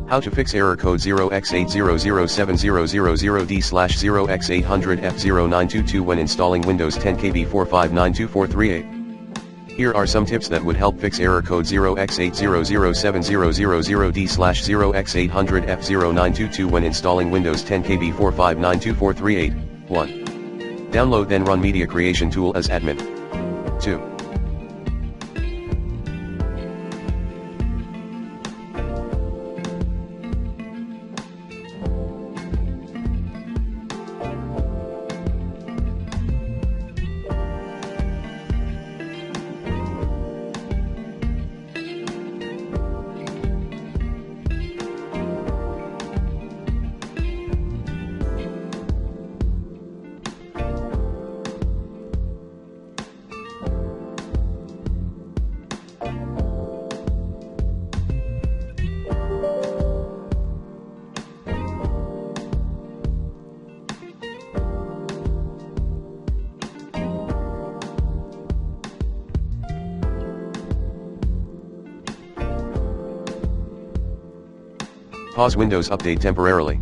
How to fix error code 0x8007000d/0x800f0922 when installing Windows 10 KB4592438. Here are some tips that would help fix error code 0x8007000d/0x800f0922 when installing Windows 10 KB4592438. 1. Download then run Media Creation Tool as admin. 2. Pause Windows Update temporarily.